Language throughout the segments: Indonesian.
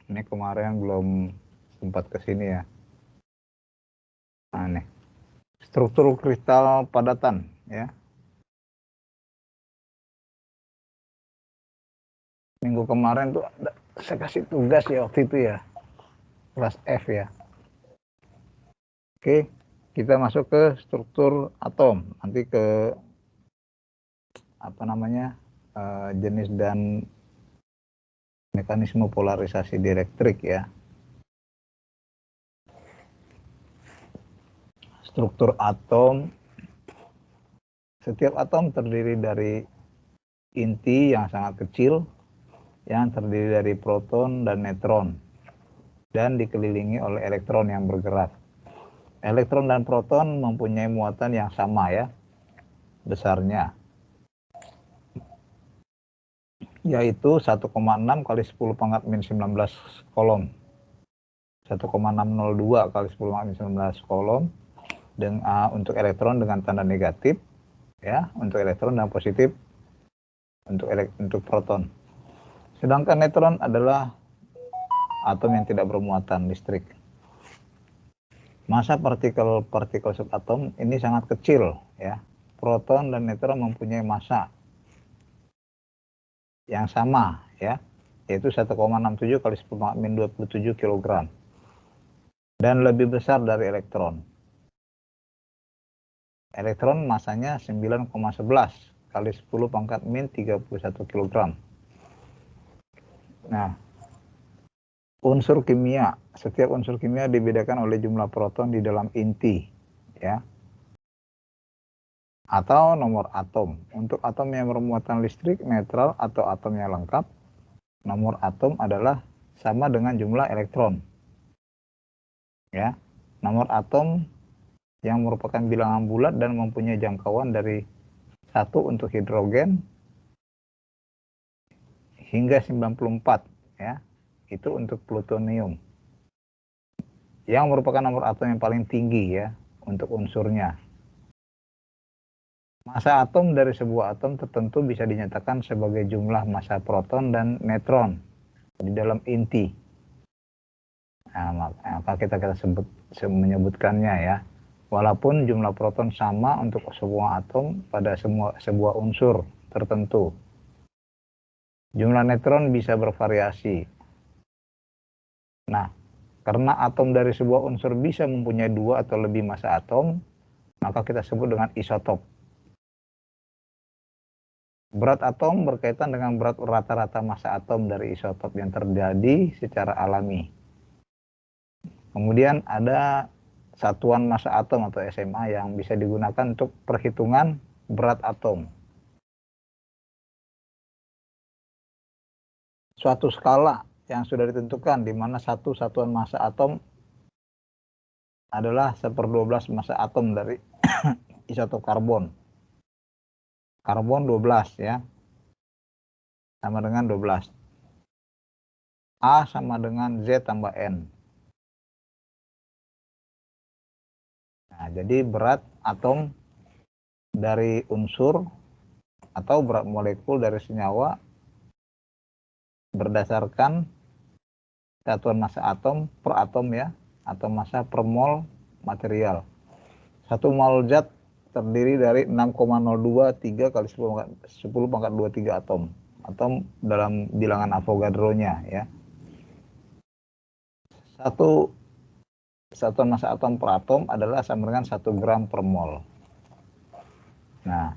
Ini kemarin belum sempat ke sini ya. Nah, nih. Struktur kristal padatan ya. Minggu kemarin tuh saya kasih tugas ya waktu itu ya. Kelas F ya. Oke, kita masuk ke struktur atom. Nanti ke apa namanya? Jenis dan mekanisme polarisasi dielektrik ya. Struktur atom, setiap atom terdiri dari inti yang sangat kecil yang terdiri dari proton dan neutron dan dikelilingi oleh elektron yang bergerak. Elektron dan proton mempunyai muatan yang sama ya besarnya, yaitu 1,6 kali 10 pangkat min 19 kolom, 1,602 kali 10 pangkat min 19 kolom dengan untuk elektron dengan tanda negatif ya, untuk elektron dan positif untuk proton. Sedangkan neutron adalah atom yang tidak bermuatan listrik. Masa partikel subatom ini sangat kecil ya. Proton dan neutron mempunyai massa yang sama ya, yaitu 1,67 kali 10 pangkat min 27 kg dan lebih besar dari elektron. Elektron masanya 9,11 kali 10 pangkat min 31 kg. Nah, unsur kimia, setiap unsur kimia dibedakan oleh jumlah proton di dalam inti ya, atau nomor atom. Untuk atom yang bermuatan listrik, netral, atau atom yang lengkap, nomor atom adalah sama dengan jumlah elektron. Ya, nomor atom yang merupakan bilangan bulat dan mempunyai jangkauan dari 1 untuk hidrogen hingga 94 ya. Itu untuk plutonium. Yang merupakan nomor atom yang paling tinggi ya untuk unsurnya. Massa atom dari sebuah atom tertentu bisa dinyatakan sebagai jumlah massa proton dan neutron di dalam inti. Nah, maka kita menyebutkannya ya. Walaupun jumlah proton sama untuk semua atom pada sebuah unsur tertentu. Jumlah neutron bisa bervariasi. Nah, karena atom dari sebuah unsur bisa mempunyai 2 atau lebih massa atom, maka kita sebut dengan isotop. Berat atom berkaitan dengan berat rata-rata massa atom dari isotop yang terjadi secara alami. Kemudian ada satuan massa atom atau SMA yang bisa digunakan untuk perhitungan berat atom. Suatu skala yang sudah ditentukan di mana satu satuan massa atom adalah 1/12 massa atom dari isotop karbon. Karbon 12 ya, sama dengan 12. A sama dengan Z tambah N. Nah, jadi berat atom dari unsur atau berat molekul dari senyawa berdasarkan satuan massa atom per atom ya, atau massa per mol material. 1 mol zat terdiri dari 6,023 kali 10 pangkat 23 atom dalam bilangan Avogadro-nya ya. Satuan massa atom per atom adalah sama dengan 1 gram per mol. Nah,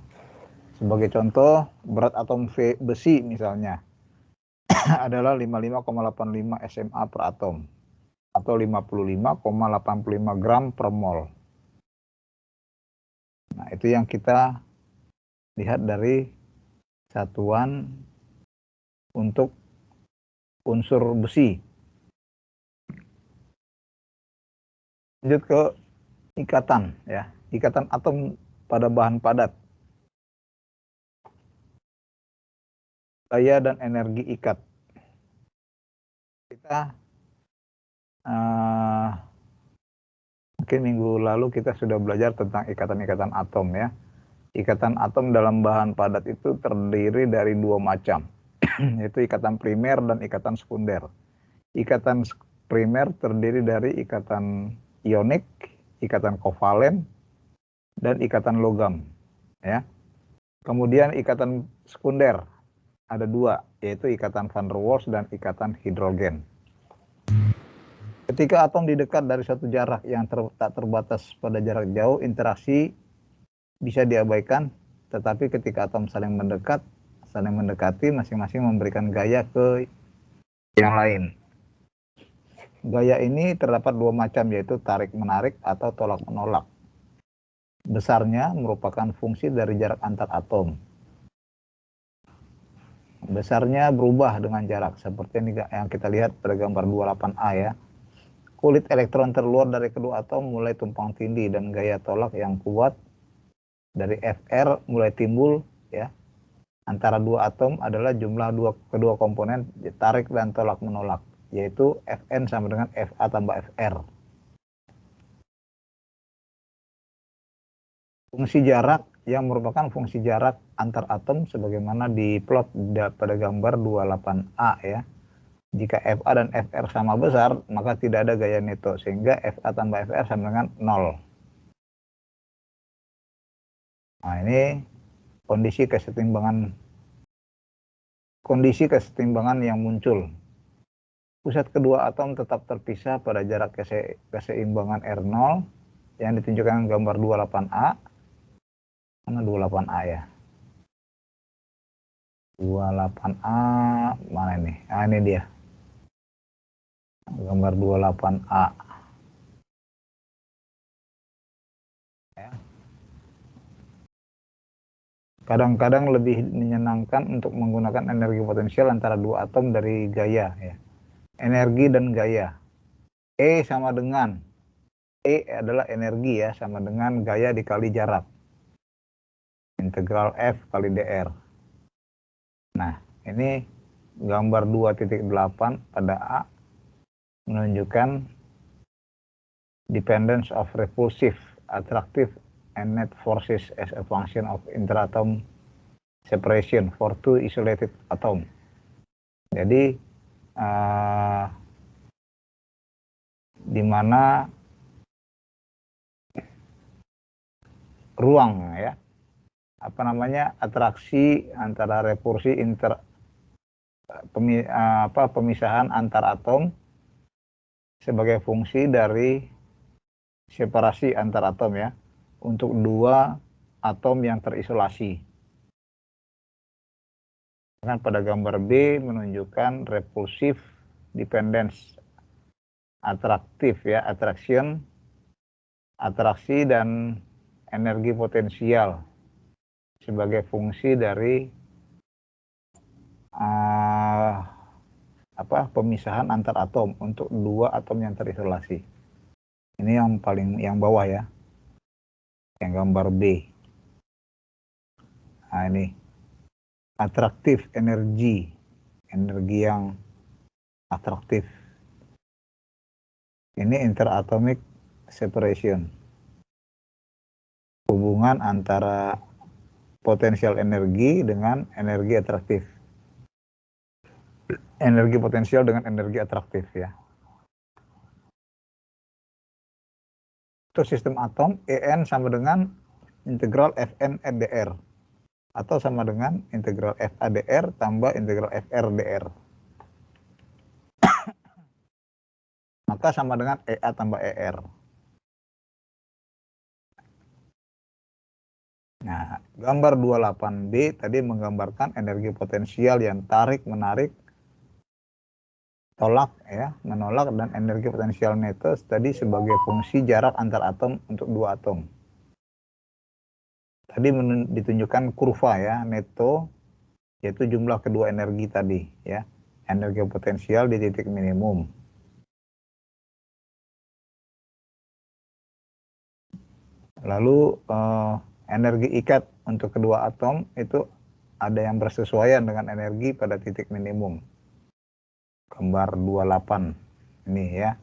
sebagai contoh berat atom besi misalnya adalah 55,85 SMA per atom atau 55,85 gram per mol. Nah, itu yang kita lihat dari satuan untuk unsur besi. Lanjut ke ikatan ya, ikatan atom pada bahan padat. Daya dan energi ikat. Kita mungkin minggu lalu kita sudah belajar tentang ikatan-ikatan atom ya. Ikatan atom dalam bahan padat itu terdiri dari dua macam, yaitu ikatan primer dan ikatan sekunder. Ikatan primer terdiri dari ikatan ionik, ikatan kovalen, dan ikatan logam. Ya. Kemudian ikatan sekunder ada dua, yaitu ikatan van der Waals dan ikatan hidrogen. Ketika atom didekat dari suatu jarak yang tak terbatas pada jarak jauh, interaksi bisa diabaikan, tetapi ketika atom saling mendekati, masing-masing memberikan gaya ke yang lain. Gaya ini terdapat dua macam, yaitu tarik-menarik atau tolak-menolak. Besarnya merupakan fungsi dari jarak antar atom. Besarnya berubah dengan jarak, seperti yang kita lihat pada gambar 28A ya. Kulit elektron terluar dari kedua atom mulai tumpang tindih dan gaya tolak yang kuat dari Fr mulai timbul ya. Antara dua atom adalah jumlah kedua komponen tarik dan tolak menolak, yaitu Fn sama dengan Fa tambah Fr. Fungsi jarak yang merupakan fungsi jarak antar atom sebagaimana diplot pada gambar 28A ya. Jika Fa dan Fr sama besar, maka tidak ada gaya neto, sehingga Fa tambah Fr sama dengan 0. Nah, ini kondisi kesetimbangan yang muncul. Pusat kedua atom tetap terpisah pada jarak keseimbangan R0 yang ditunjukkan gambar 28A. Mana 28A ya? 28A mana ini? Ah, ini dia. Gambar 28A. Ya. Kadang-kadang lebih menyenangkan untuk menggunakan energi potensial antara dua atom dari gaya ya. Energi dan gaya. E sama dengan E adalah energi ya, sama dengan gaya dikali jarak. Integral F kali dr. Nah, ini gambar 2.8 pada A menunjukkan dependence of repulsive, attractive, and net forces as a function of interatom separation for two isolated atom. Jadi di mana ruang ya, atraksi antara repulsi pemisahan antar atom sebagai fungsi dari separasi antar atom ya, untuk dua atom yang terisolasi. Kan pada gambar B menunjukkan repulsive dependence, atraktif ya, attraction, atraksi dan energi potensial sebagai fungsi dari pemisahan antar atom untuk dua atom yang terisolasi. Ini yang bawah ya, yang gambar B. Nah ini atraktif energi yang atraktif. Ini interatomic separation, hubungan antara potensial energi dengan energi atraktif. Energi potensial dengan energi atraktif ya. Untuk sistem atom, En sama dengan integral Fn dr, atau sama dengan integral Fa dr tambah integral Fr dr. Maka sama dengan Ea tambah Er. Nah, gambar 28B tadi menggambarkan energi potensial yang tarik, menarik, tolak ya, menolak, dan energi potensial neto tadi sebagai fungsi jarak antar atom untuk dua atom. Tadi ditunjukkan kurva ya, neto yaitu jumlah kedua energi tadi ya, energi potensial di titik minimum. Lalu energi ikat untuk kedua atom itu ada yang bersesuaian dengan energi pada titik minimum. Gambar 28 ini ya.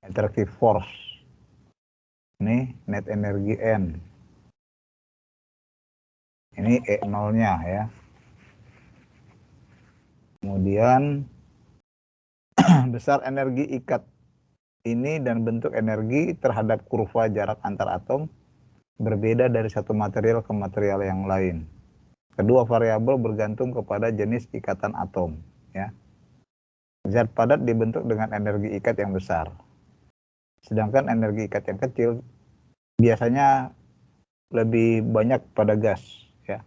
attractive force. Ini net energi N. Ini E0-nya ya. Kemudian besar energi ikat ini dan bentuk energi terhadap kurva jarak antar atom berbeda dari satu material ke material yang lain. Kedua variabel bergantung kepada jenis ikatan atom ya. Zat padat dibentuk dengan energi ikat yang besar. Sedangkan energi ikat yang kecil biasanya lebih banyak pada gas ya.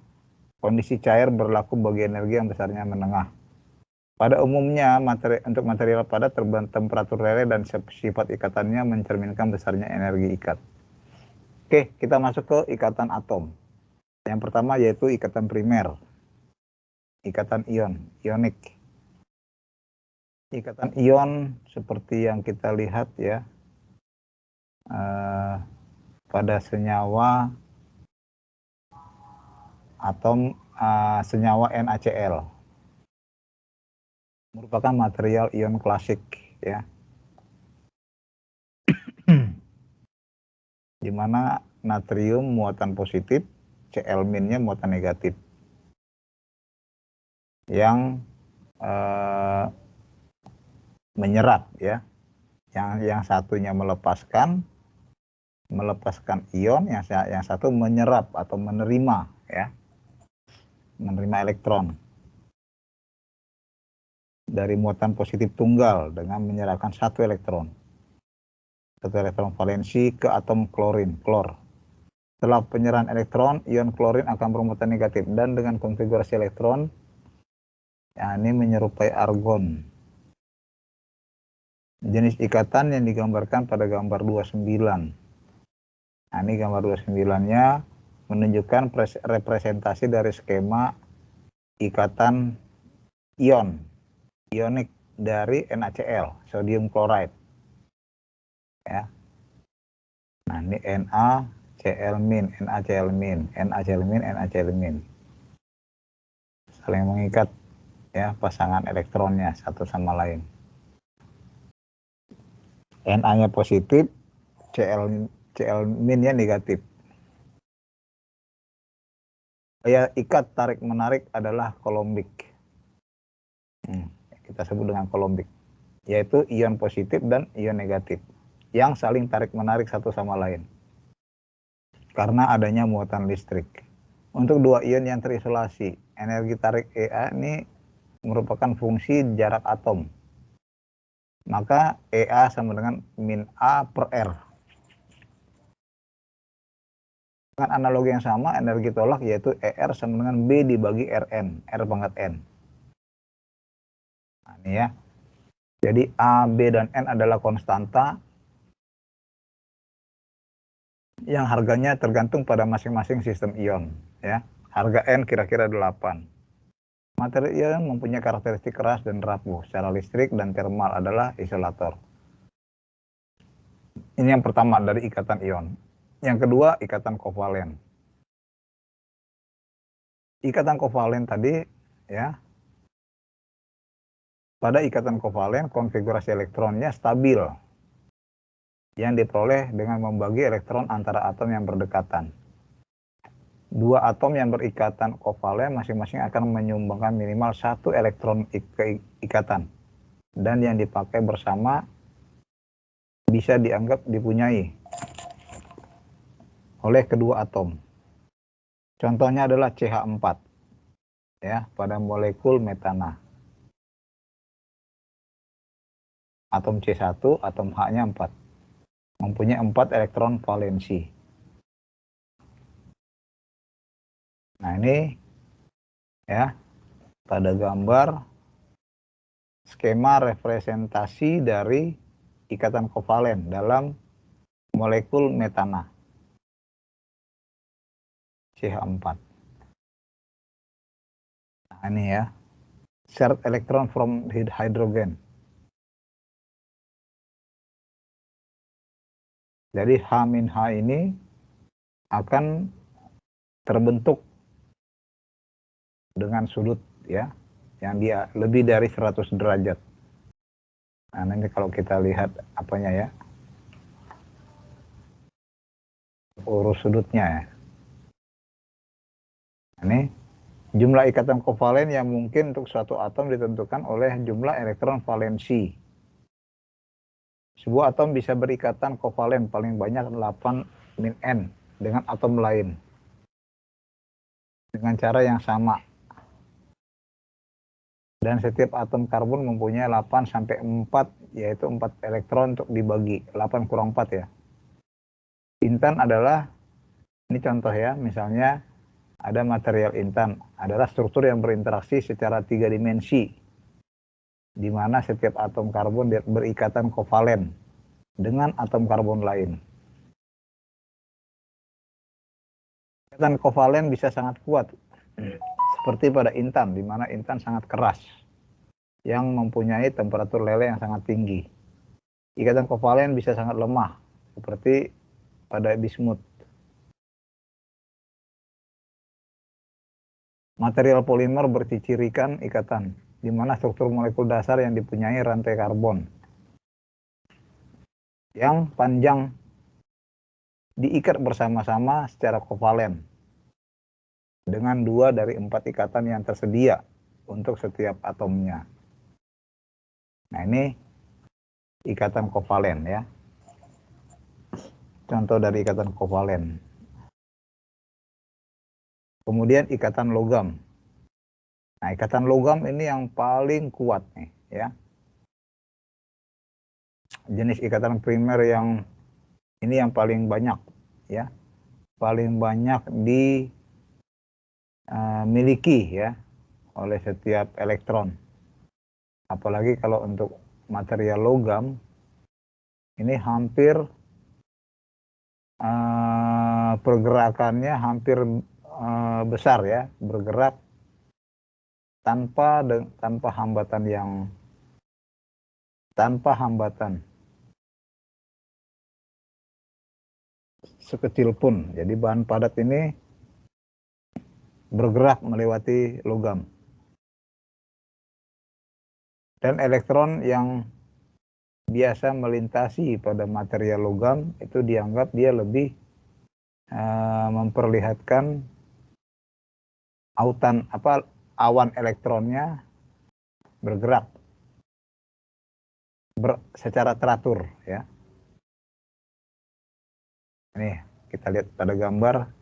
Kondisi cair berlaku bagi energi yang besarnya menengah. Pada umumnya untuk material padat temperatur leleh dan sifat ikatannya mencerminkan besarnya energi ikat. Oke, kita masuk ke ikatan atom. Yang pertama yaitu ikatan primer, ikatan ion, ionik. Ikatan ion seperti yang kita lihat ya, pada senyawa atom senyawa NaCl merupakan material ion klasik ya, di mana natrium muatan positif, Cl-nya muatan negatif, yang menyerap ya, yang satunya melepaskan ion, yang satu menyerap atau menerima ya, menerima elektron dari muatan positif tunggal dengan menyerahkan satu elektron valensi ke atom klor. Setelah penyerahan elektron, ion klorin akan bermuatan negatif dan dengan konfigurasi elektron ya, ini menyerupai argon. Jenis ikatan yang digambarkan pada gambar 29. Nah, ini gambar 29-nya menunjukkan representasi dari skema ikatan ionik dari NaCl, sodium chloride. Ya. Nah, ini NaCl-. Saling mengikat ya pasangan elektronnya satu sama lain. Na-nya positif, Cl-nya negatif. Ya, ikat tarik menarik adalah kolombik. Kita sebut dengan kolombik, yaitu ion positif dan ion negatif yang saling tarik menarik satu sama lain karena adanya muatan listrik. Untuk dua ion yang terisolasi, energi tarik Ea ini merupakan fungsi jarak atom. Maka Ea sama dengan min A per R. Dengan analogi yang sama, energi tolak yaitu ER sama dengan B dibagi Rn, R pangkat N. Nah, ini ya. Jadi A, B, dan N adalah konstanta yang harganya tergantung pada masing-masing sistem ion. Ya. Harga N kira-kira 8. Materi ion mempunyai karakteristik keras dan rapuh. Secara listrik dan termal adalah isolator. Ini yang pertama dari ikatan ion. Yang kedua, ikatan kovalen. Ikatan kovalen tadi ya, pada ikatan kovalen konfigurasi elektronnya stabil yang diperoleh dengan membagi elektron antara atom yang berdekatan. Dua atom yang berikatan kovalen masing-masing akan menyumbangkan minimal satu elektron ikatan, dan yang dipakai bersama bisa dianggap dipunyai oleh kedua atom. Contohnya adalah CH4 ya, pada molekul metana. Atom C1, atom H-nya 4. Mempunyai 4 elektron valensi. Nah, ini ya, pada gambar skema representasi dari ikatan kovalen dalam molekul metana CH4. Nah, ini ya, shared electron from hydrogen. Jadi H-H ini akan terbentuk dengan sudut ya, yang dia lebih dari 100 derajat. Nah, nanti kalau kita lihat apanya ya, urus sudutnya ya. Ini jumlah ikatan kovalen yang mungkin untuk suatu atom ditentukan oleh jumlah elektron valensi. Sebuah atom bisa berikatan kovalen paling banyak 8-N dengan atom lain dengan cara yang sama. Dan setiap atom karbon mempunyai 8-4, yaitu 4 elektron untuk dibagi. 8 kurang 4 ya. Intan adalah, ini contoh ya, misalnya ada material intan, adalah struktur yang berinteraksi secara 3 dimensi, di mana setiap atom karbon berikatan kovalen dengan atom karbon lain. Ikatan kovalen bisa sangat kuat, seperti pada intan, di mana intan sangat keras, yang mempunyai temperatur leleh yang sangat tinggi. Ikatan kovalen bisa sangat lemah, seperti pada bismut. Material polimer bercirikan ikatan, di mana struktur molekul dasar yang dipunyai rantai karbon yang panjang diikat bersama-sama secara kovalen dengan 2 dari 4 ikatan yang tersedia untuk setiap atomnya. Nah, ini ikatan kovalen ya. Contoh dari ikatan kovalen. Kemudian ikatan logam. Nah, ikatan logam ini yang paling kuat nih ya. Jenis ikatan primer yang ini yang paling banyak ya. Paling banyak dimiliki ya oleh setiap elektron. Apalagi kalau untuk material logam ini hampir pergerakannya hampir besar ya, bergerak tanpa hambatan sekecil pun. Jadi bahan padat ini bergerak melewati logam. Dan elektron yang biasa melintasi pada material logam itu dianggap dia lebih memperlihatkan awan elektronnya bergerak secara teratur ya. Nih kita lihat pada gambar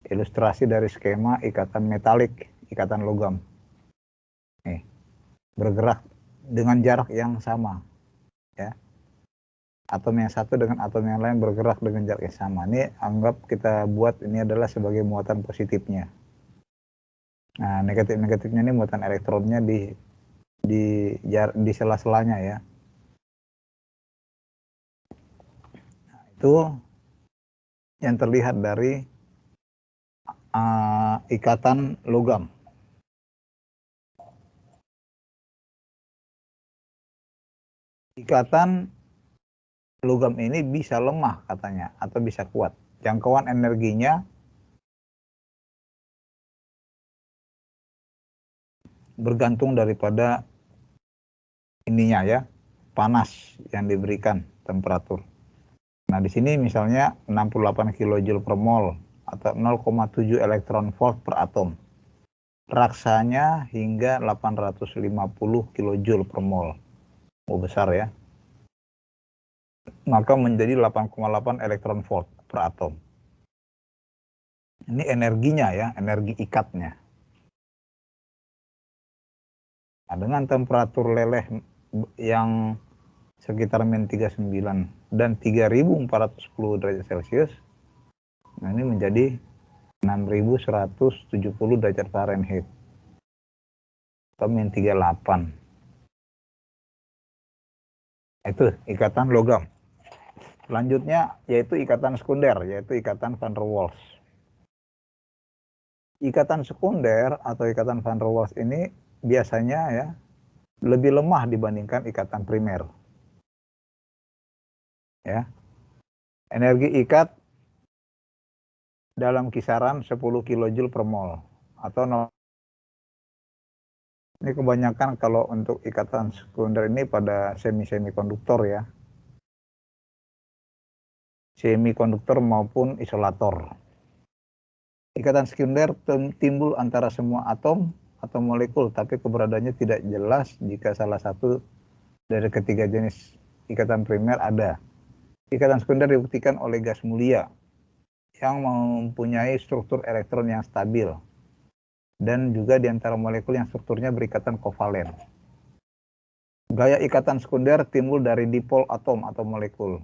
ilustrasi dari skema ikatan metalik, ikatan logam. Nih bergerak dengan jarak yang sama ya. Atom yang satu dengan atom yang lain bergerak dengan jarak yang sama. Ini anggap kita buat ini adalah sebagai muatan positifnya. Nah, negatifnya ini muatan elektronnya di sela-selanya ya. Nah, itu yang terlihat dari ikatan logam. Ikatan logam ini bisa lemah katanya atau bisa kuat. Jangkauan energinya bergantung daripada ininya ya, panas yang diberikan, temperatur. Nah, di sini misalnya 68 kJ per mol atau 0,7 elektron volt per atom. Raksanya hingga 850 kJ per mol. Oh, besar ya. Maka menjadi 8,8 elektron volt per atom. Ini energinya ya, energi ikatnya. Nah, dengan temperatur leleh yang sekitar -39 dan 3410 derajat Celcius, nah ini menjadi 6170 derajat Fahrenheit atau -38. Itu ikatan logam. Selanjutnya yaitu ikatan sekunder, yaitu ikatan van der Waals. Ikatan sekunder atau ikatan van der Waals ini biasanya ya lebih lemah dibandingkan ikatan primer. Ya. Energi ikat dalam kisaran 10 kJ per mol atau ini kebanyakan kalau untuk ikatan sekunder ini pada semi-semikonduktor ya. semikonduktor maupun isolator. Ikatan sekunder timbul antara semua atom atau molekul, tapi keberadaannya tidak jelas jika salah satu dari ketiga jenis ikatan primer ada. Ikatan sekunder dibuktikan oleh gas mulia yang mempunyai struktur elektron yang stabil, dan juga di antara molekul yang strukturnya berikatan kovalen. Gaya ikatan sekunder timbul dari dipol atom atau molekul.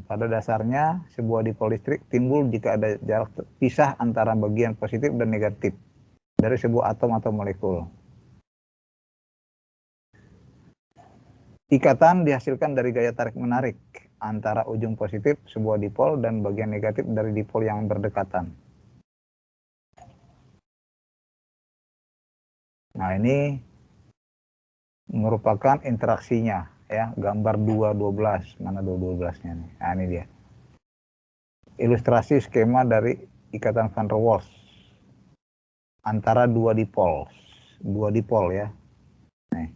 Pada dasarnya, sebuah dipol listrik timbul jika ada jarak pisah antara bagian positif dan negatif dari sebuah atom atau molekul. Ikatan dihasilkan dari gaya tarik-menarik antara ujung positif sebuah dipol dan bagian negatif dari dipol yang berdekatan. Nah, ini merupakan interaksinya ya, gambar 212. Mana 212-nya nih? Nah, ini dia. Ilustrasi skema dari ikatan van der Waals antara dua dipol ya. Nih,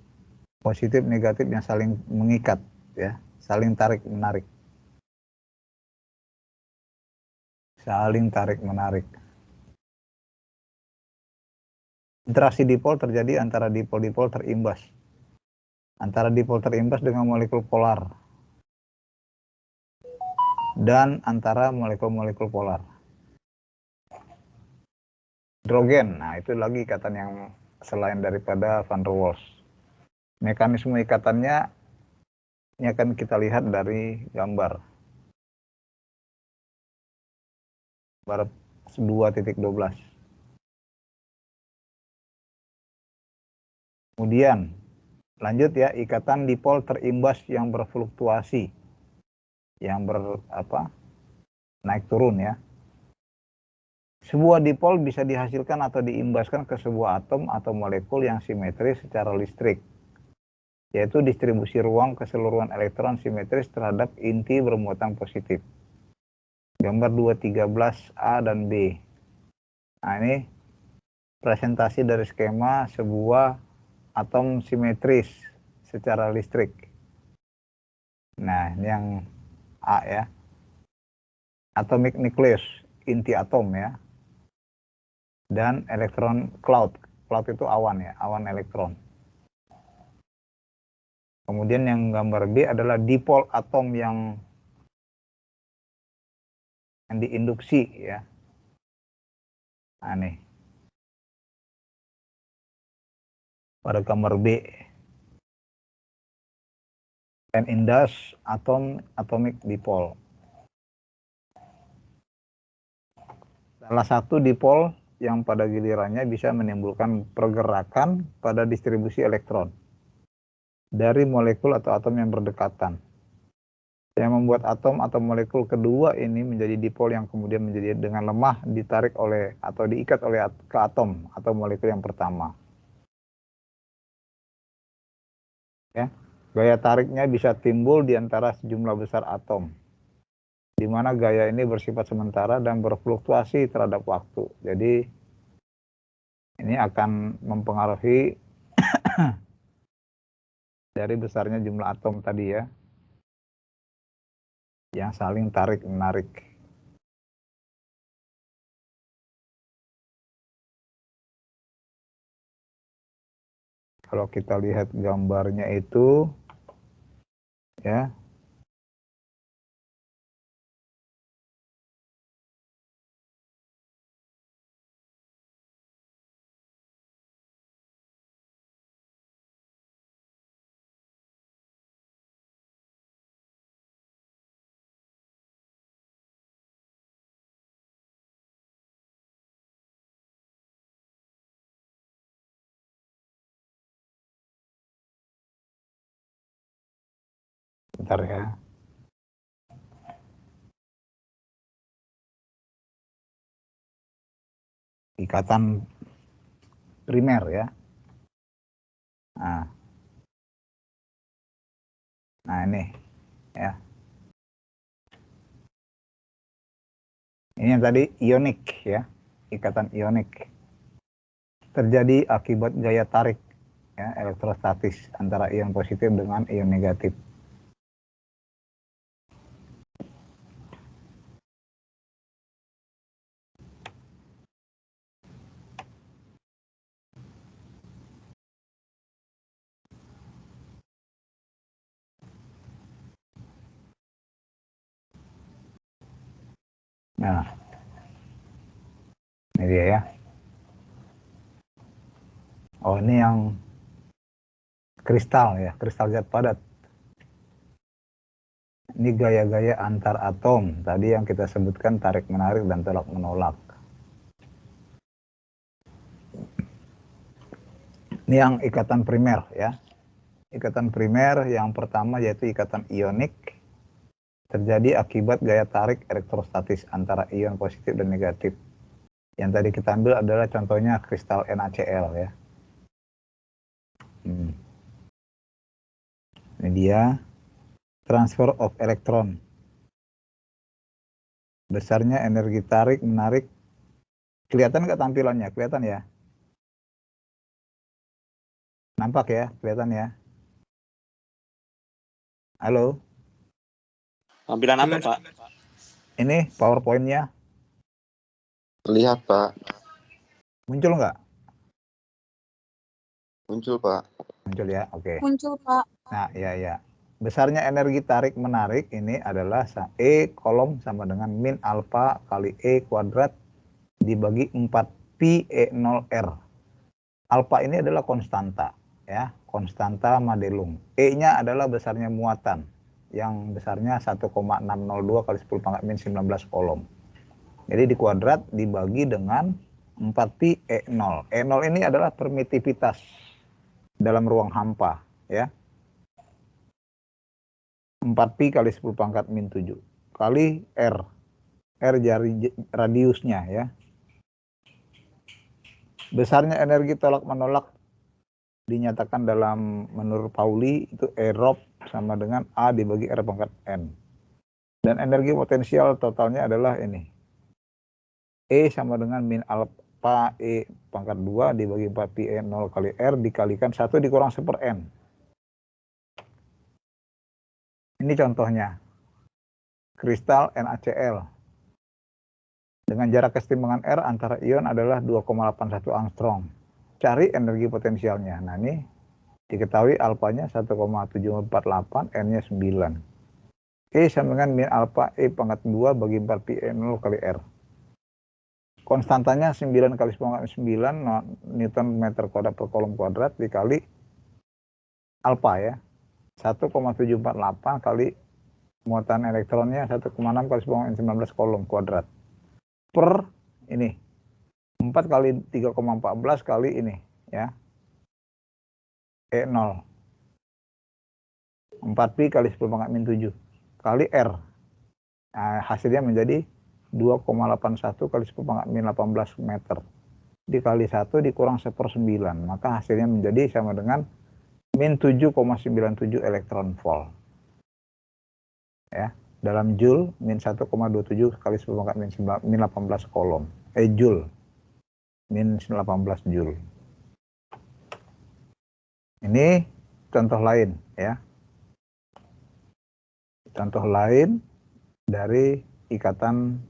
positif negatif yang saling mengikat ya, saling tarik menarik. Saling tarik menarik. Interaksi dipol terjadi antara dipol-dipol terimbas. Antara dipol terimbas dengan molekul polar. Dan antara molekul-molekul polar. Hidrogen, nah itu lagi ikatan yang selain daripada van der Waals. Mekanisme ikatannya ini akan kita lihat dari gambar. Gambar 2.12. Kemudian lanjut ya, ikatan dipol terimbas yang berfluktuasi, yang naik turun ya. Sebuah dipol bisa dihasilkan atau diimbaskan ke sebuah atom atau molekul yang simetris secara listrik, yaitu distribusi ruang keseluruhan elektron simetris terhadap inti bermuatan positif. Gambar 2.13a dan B. Nah, ini presentasi dari skema sebuah atom simetris secara listrik. Nah, ini yang A ya. Atomic nucleus, inti atom ya. Dan elektron cloud. Cloud itu awan ya, awan elektron. Kemudian yang gambar B adalah dipol atom yang diinduksi ya. Nah, nih. Pada gambar B. And indus atomic dipole. Salah satu dipol yang pada gilirannya bisa menimbulkan pergerakan pada distribusi elektron dari molekul atau atom yang berdekatan, yang membuat atom atau molekul kedua ini menjadi dipol yang kemudian menjadi dengan lemah ditarik oleh atau diikat oleh ke atom atau molekul yang pertama. Ya, gaya tariknya bisa timbul di antara sejumlah besar atom, di mana gaya ini bersifat sementara dan berfluktuasi terhadap waktu. Jadi ini akan mempengaruhi dari besarnya jumlah atom tadi ya, yang saling tarik-menarik. Kalau kita lihat gambarnya itu ya, bentar ya. Ikatan primer ya. Nah ini ya. Ini yang tadi ionik ya, ikatan ionik. Terjadi akibat gaya tarik ya, elektrostatis antara ion positif dengan ion negatif. Nah, ini dia ya. Oh, ini yang kristal ya, kristal zat padat. Ini gaya-gaya antar atom. Tadi yang kita sebutkan tarik-menarik dan tolak-menolak. Ini yang ikatan primer ya. Ikatan primer yang pertama yaitu ikatan ionik. Terjadi akibat gaya tarik elektrostatis antara ion positif dan negatif. Yang tadi kita ambil adalah contohnya kristal NaCl ya. Ini dia transfer of electron. Besarnya energi tarik menarik. Kelihatan nggak tampilannya? Kelihatan ya? Nampak ya? Kelihatan ya? Halo? Tampilan apa, Pak? Ini PowerPoint-nya. Terlihat, Pak. Muncul nggak? Muncul, Pak. Muncul ya? Oke. Muncul, Pak. Nah, ya. Besarnya energi tarik menarik ini adalah E kolom sama dengan min alfa kali E kuadrat dibagi 4 pi E0R. Alfa ini adalah konstanta ya, konstanta Madelung. E-nya adalah besarnya muatan yang besarnya 1,602 kali 10 pangkat min 19 kolom. Jadi dikuadrat dibagi dengan 4 pi E0. E0 ini adalah permitivitas dalam ruang hampa ya. 4 pi kali 10 pangkat min 7 kali R. R jari radiusnya ya. Besarnya energi tolak menolak dinyatakan dalam menurut Pauli itu E rob sama dengan A dibagi R pangkat N. Dan energi potensial totalnya adalah ini. E sama dengan min alfa E pangkat 2 dibagi 4 pi E 0 kali R dikalikan 1 dikurang 1 per N. Ini contohnya. Kristal NaCl. Dengan jarak kesetimbangan R antara ion adalah 2,81 angstrom. Cari energi potensialnya. Nah ini diketahui alfanya 1,748, N-nya 9. E sama dengan min alfa E pangkat 2 bagi 4 pi E 0 kali R. Konstantanya 9 kali 9 Newton meter kuadrat per kolom kuadrat dikali alfa ya. 1,748 kali muatan elektronnya 1,6 kali 19 kolom kuadrat per ini 4 kali 3,14 kali ini ya E0 4 pi kali 10 pangkat min 7 kali R. Nah, hasilnya menjadi 2,81 kali 10 pangkat min 18 meter dikali 1 dikurang 1 per 9, maka hasilnya menjadi sama dengan min 7,97 elektron volt ya. Dalam joule min 1,27 kali 10 pangkat min 18 kolom joule min 18 joule. Ini contoh lain ya, contoh lain dari ikatan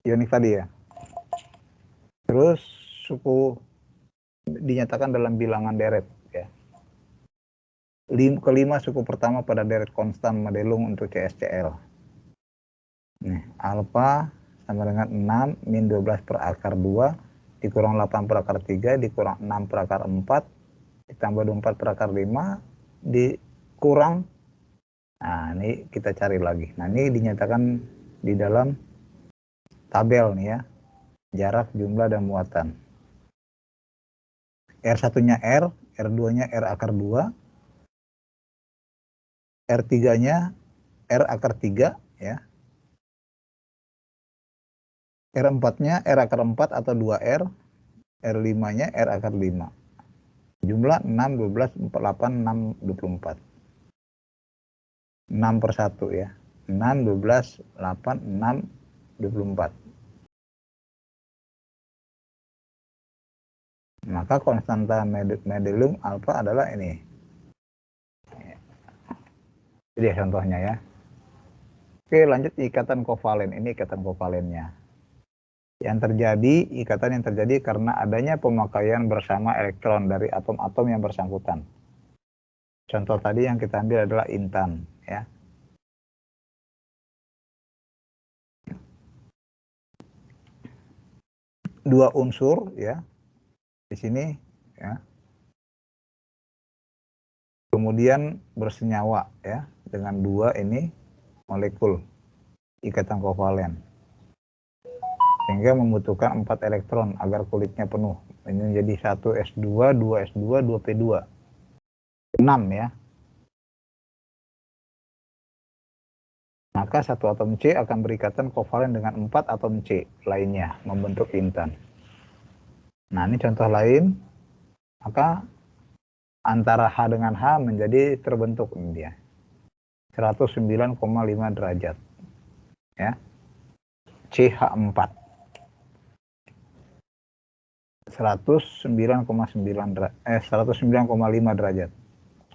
ionik tadi ya. Terus suku dinyatakan dalam bilangan deret ya. Kelima suku pertama pada deret konstan Madelung untuk CSCl. Nih, alfa sama dengan 6 min 12 per akar 2 dikurang 8 per akar 3 dikurang 6 per akar 4 ditambah 24 per akar 5 dikurang. Nah, ini kita cari lagi. Nah, ini dinyatakan di dalam tabel nih ya. Jarak, jumlah, dan muatan. R1-nya R, R2-nya R akar 2, R3-nya R akar 3 ya. R4-nya R akar 4 atau 2R, R5-nya R akar 5. Jumlah 6, 12, 48, 6, 24. 6 per 1 ya. 6, 12, 8, 6, 24. Maka konstanta Madelung alfa adalah ini. Jadi contohnya ya. Oke, lanjut ikatan kovalen. Ini ikatan kovalennya. Ikatan yang terjadi karena adanya pemakaian bersama elektron dari atom-atom yang bersangkutan. Contoh tadi yang kita ambil adalah intan ya. dua unsur ya di sini ya. Kemudian bersenyawa ya dengan dua ini molekul ikatan kovalen. Sehingga membutuhkan 4 elektron agar kulitnya penuh. Ini jadi 1s2, 2s2, 2p2. 6 ya. Maka satu atom C akan berikatan kovalen dengan 4 atom C lainnya membentuk intan. Nah, ini contoh lain. Maka antara H dengan H menjadi terbentuk ini dia. 109,5 derajat. Ya. CH4. 109,5 derajat.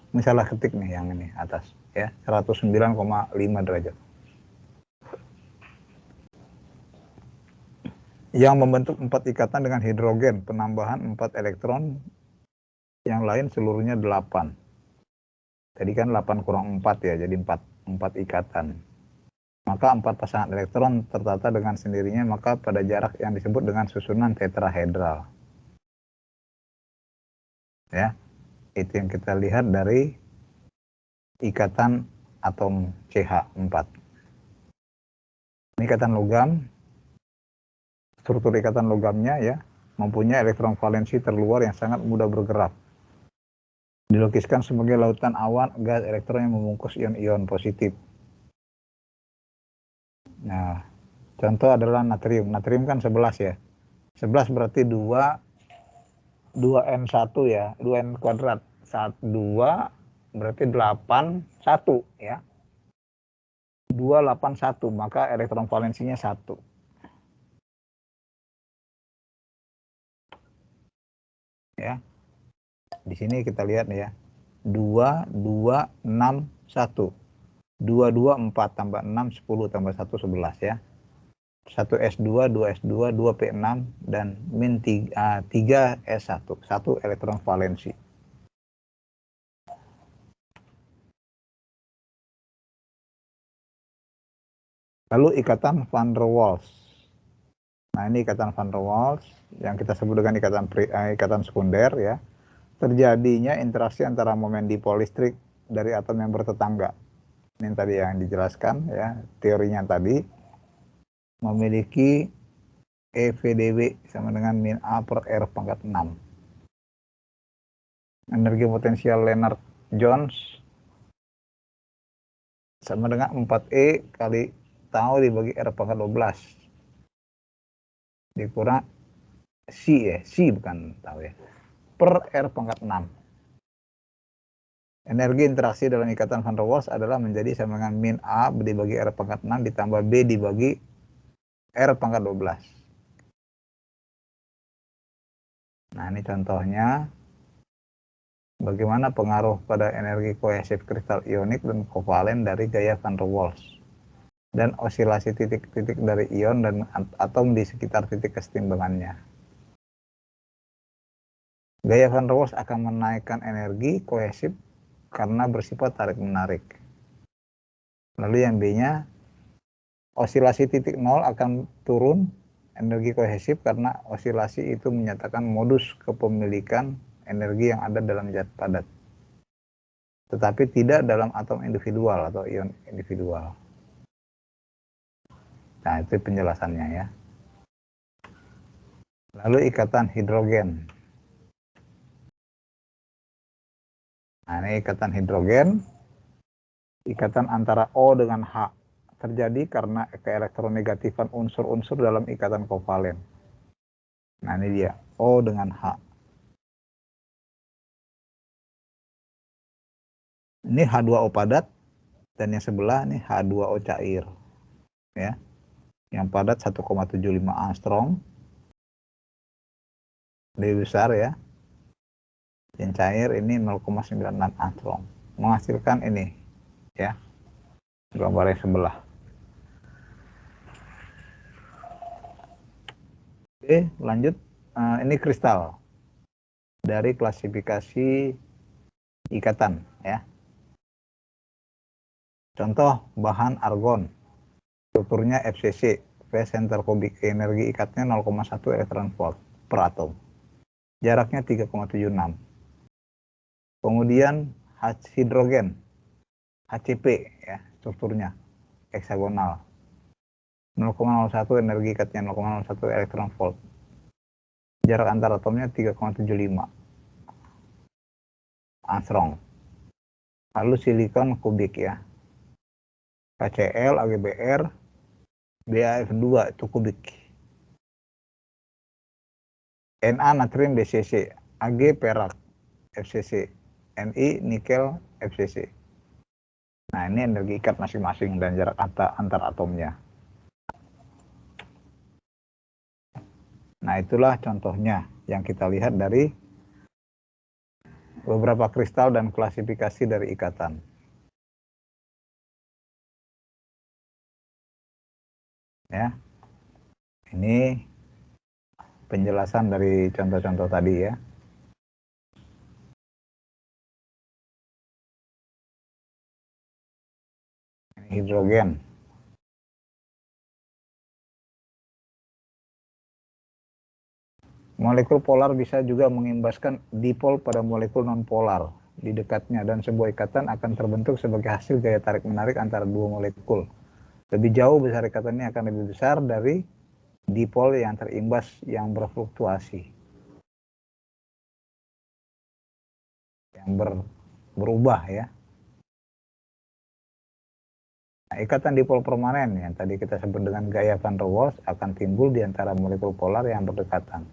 Ini salah ketik nih yang ini atas ya, 109,5 derajat. Yang membentuk 4 ikatan dengan hidrogen, penambahan 4 elektron, yang lain seluruhnya 8. Tadi kan 8 kurang 4 ya, jadi 4 ikatan. Maka 4 pasangan elektron tertata dengan sendirinya, maka pada jarak yang disebut dengan susunan tetrahedral. Ya, itu yang kita lihat dari ikatan atom CH4. Ini ikatan logam. Struktur ikatan logamnya ya mempunyai elektron valensi terluar yang sangat mudah bergerak. Dilukiskan sebagai lautan awan gas elektron yang membungkus ion-ion positif. Nah, contoh adalah natrium. Natrium kan 11 ya. 11 berarti 2n1 ya, 2n kuadrat. 2 berarti 8 1 ya. 281, maka elektron valensinya 1. Ya. Di sini kita lihat ya. 2 2 6 1. 2 2 4 tambah 6 10 tambah 1 11 ya. 1s2, 2s2, 2p6 dan min 3s1. 1 elektron valensi. Lalu ikatan van der Waals. Nah, ini ikatan van der Waals yang kita sebut dengan ikatan sekunder ya. Terjadinya interaksi antara momen dipol listrik dari atom yang bertetangga. Ini tadi yang dijelaskan ya, teorinya tadi memiliki EVdW sama dengan min A per R pangkat 6. Energi potensial Lennard-Jones sama dengan 4E kali tau dibagi R pangkat 12. Dikurang C ya, C bukan tau ya, per R pangkat 6. Energi interaksi dalam ikatan van der Waals adalah menjadi sama dengan min A dibagi R pangkat 6 ditambah B dibagi R pangkat 12. Nah, ini contohnya bagaimana pengaruh pada energi kohesif kristal ionik dan kovalen dari gaya van der Waals dan osilasi titik-titik dari ion dan atom di sekitar titik kesetimbangannya. Gaya van der Waals akan menaikkan energi kohesif karena bersifat tarik-menarik. Lalu yang B-nya, osilasi titik nol akan turun energi kohesif karena osilasi itu menyatakan modus kepemilikan energi yang ada dalam zat padat, tetapi tidak dalam atom individual atau ion individual. Nah, itu penjelasannya ya. Lalu ikatan hidrogen. Nah, ini ikatan hidrogen, ikatan antara O dengan H terjadi karena keelektronegatifan unsur-unsur dalam ikatan kovalen. Nah, ini dia, O dengan H. Ini H2O padat dan yang sebelah ini H2O cair. Ya. Yang padat 1,75 angstrom. Lebih besar ya. Yang cair ini 0,96 angstrom. Menghasilkan ini ya. Gambar yang sebelah. Oke, lanjut. Ini kristal dari klasifikasi ikatan ya. Contoh bahan argon, strukturnya FCC, V center kubik. Energi ikatnya 0,1 elektron volt per atom. Jaraknya 3,76. Kemudian hidrogen, HCP ya, strukturnya heksagonal. 0,01 energi ikatnya 0,01 elektron volt. Jarak antar atomnya 3,75 Angstrom. Lalu silikon kubik ya. KCl, AgBr, BaF2 itu kubik. Na natrium BCC, Ag perak FCC, Ni nikel FCC. Nah, ini energi ikat masing-masing dan jarak antar atomnya. Nah, itulah contohnya yang kita lihat dari beberapa kristal dan klasifikasi dari ikatan. Ya. Ini penjelasan dari contoh-contoh tadi ya. Hidrogen. Molekul polar bisa juga mengimbaskan dipol pada molekul nonpolar di dekatnya, dan sebuah ikatan akan terbentuk sebagai hasil gaya tarik-menarik antara dua molekul. Lebih jauh besar ikatannya akan lebih besar dari dipol yang terimbas yang berfluktuasi, yang berubah ya. Nah, ikatan dipol permanen yang tadi kita sebut dengan gaya van der Waals akan timbul di antara molekul polar yang berdekatan.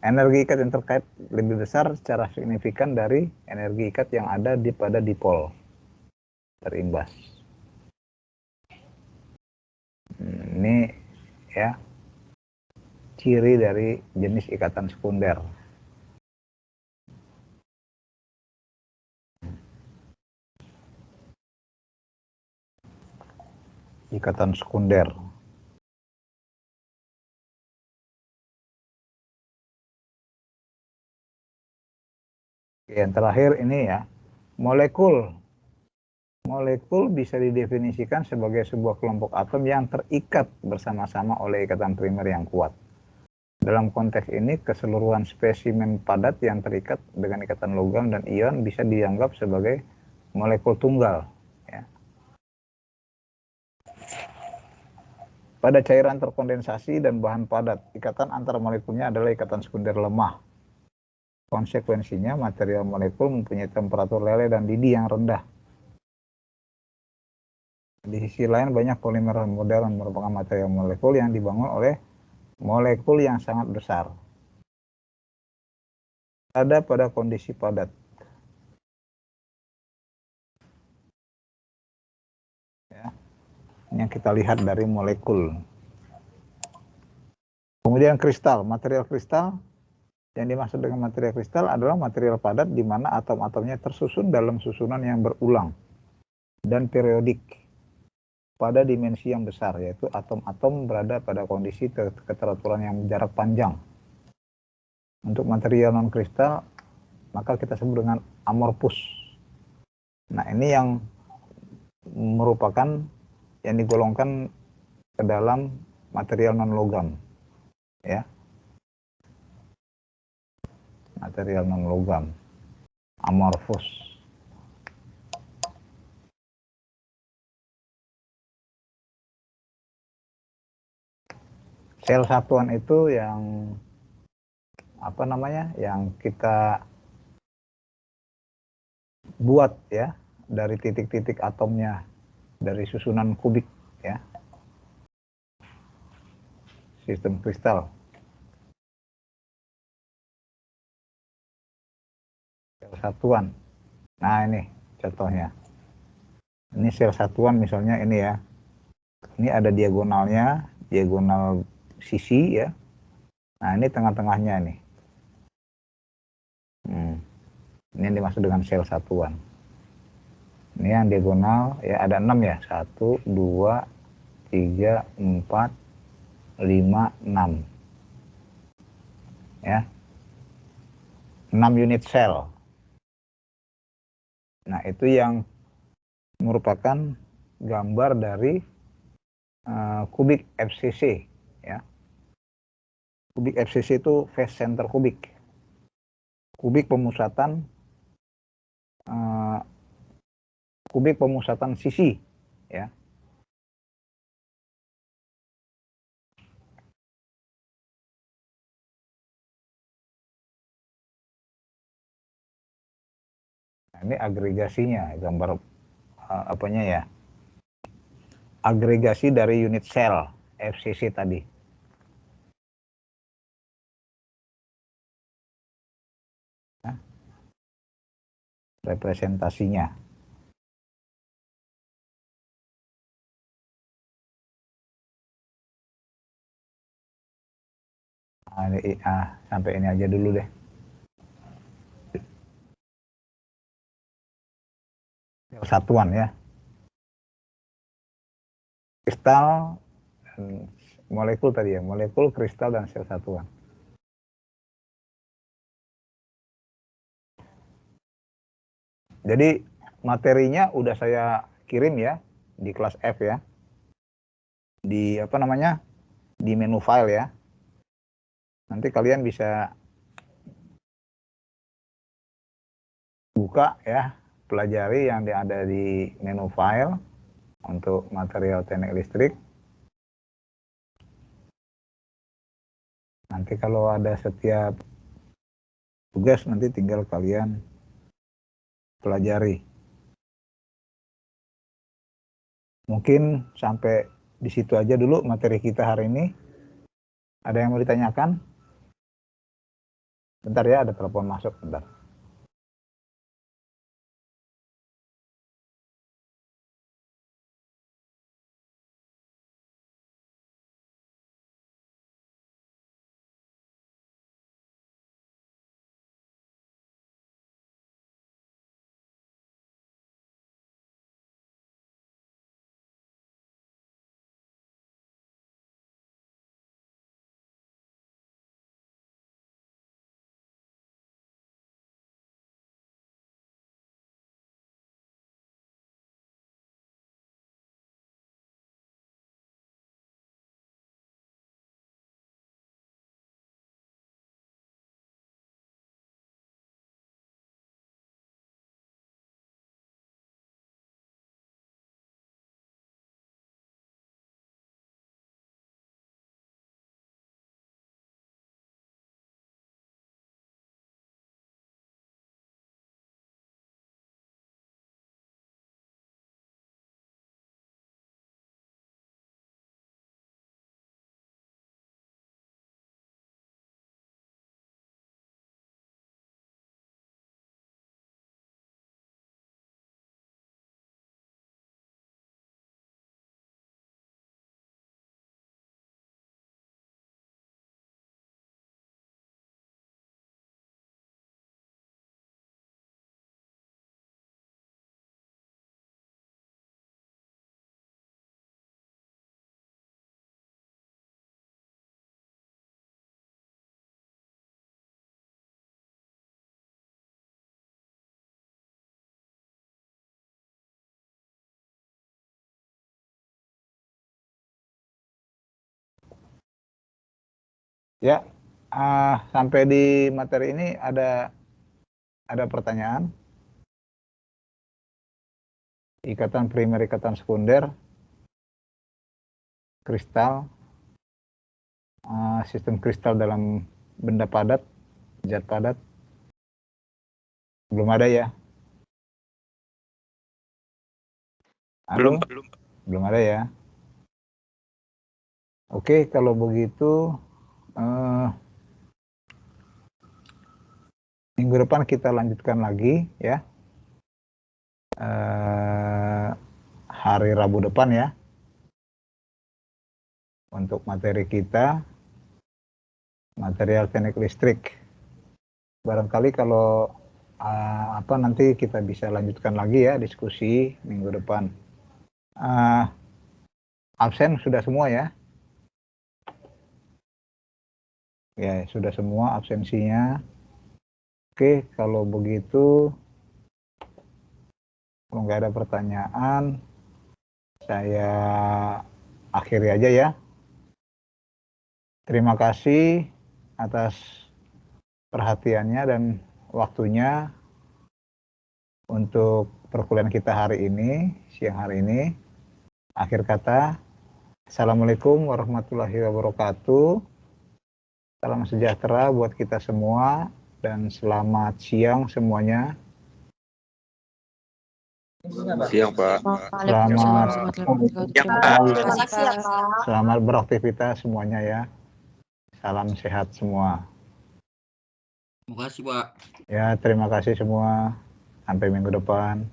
Energi ikat yang terkait lebih besar secara signifikan dari energi ikat yang ada pada dipol terimbas. Ini ya ciri dari jenis ikatan sekunder. Ikatan sekunder. Yang terakhir ini ya, molekul. Molekul bisa didefinisikan sebagai sebuah kelompok atom yang terikat bersama-sama oleh ikatan primer yang kuat. Dalam konteks ini, keseluruhan spesimen padat yang terikat dengan ikatan logam dan ion bisa dianggap sebagai molekul tunggal. Ya. Pada cairan terkondensasi dan bahan padat, ikatan antar molekulnya adalah ikatan sekunder lemah. Konsekuensinya, material molekul mempunyai temperatur leleh dan didih yang rendah. Di sisi lain, banyak polimer modern merupakan material molekul yang dibangun oleh molekul yang sangat besar. Ada pada kondisi padat. Ya. Yang kita lihat dari molekul. Kemudian kristal, material kristal. Yang dimaksud dengan material kristal adalah material padat di mana atom-atomnya tersusun dalam susunan yang berulang dan periodik pada dimensi yang besar, yaitu atom-atom berada pada kondisi keteraturan yang jarak panjang. Untuk material non-kristal, maka kita sebut dengan amorphous. Nah, ini yang merupakan yang digolongkan ke dalam material non-logam. Ya. Material non-logam, amorphous. Sel satuan itu yang apa namanya, yang kita buat ya dari titik-titik atomnya, dari susunan kubik ya, sistem kristal. Sel satuan. Nah, ini contohnya. Ini sel satuan misalnya ini ya. Ini ada diagonalnya, diagonal sisi ya. Nah, ini tengah-tengahnya nih. Ini yang dimaksud dengan sel satuan. Ini yang diagonal ya, ada 6 ya. 1, 2, 3, 4, 5, 6. Ya. 6 unit sel. Nah, itu yang merupakan gambar dari kubik FCC ya. Kubik FCC itu phase center kubik. Kubik pemusatan sisi ya. Nah, ini agregasinya, gambar apanya ya? Agregasi dari unit sel FCC tadi. Nah, representasinya. Sampai ini aja dulu deh. Satuan ya. Kristal, molekul tadi ya, molekul, kristal, dan sel satuan. Jadi materinya udah saya kirim ya di kelas F ya. Di apa namanya? Di menu file ya. Nanti kalian bisa buka ya, pelajari yang ada di menu file untuk material teknik listrik. Nanti kalau ada setiap tugas nanti tinggal kalian pelajari. Mungkin sampai di situ aja dulu materi kita hari ini. Ada yang mau ditanyakan? Bentar ya, ada telepon masuk, bentar. Ya, sampai di materi ini ada pertanyaan? Ikatan primer, ikatan sekunder, kristal, sistem kristal dalam benda padat, zat padat, belum ada ya? Halo? Belum ada ya? Oke, kalau begitu minggu depan kita lanjutkan lagi ya. Hari Rabu depan ya. Untuk materi kita, material teknik listrik. Barangkali kalau nanti kita bisa lanjutkan lagi ya diskusi minggu depan. Absen sudah semua ya? Ya, sudah semua absensinya. Oke, kalau begitu, kalau nggak ada pertanyaan, saya akhiri aja ya. Terima kasih atas perhatiannya dan waktunya untuk perkuliahan kita hari ini, siang hari ini. Akhir kata, Assalamualaikum warahmatullahi wabarakatuh. Salam sejahtera buat kita semua dan selamat siang semuanya. Siang, Pak. Selamat beraktivitas semuanya ya. Salam sehat semua. Terima kasih, Pak. Ya, terima kasih semua. Sampai minggu depan.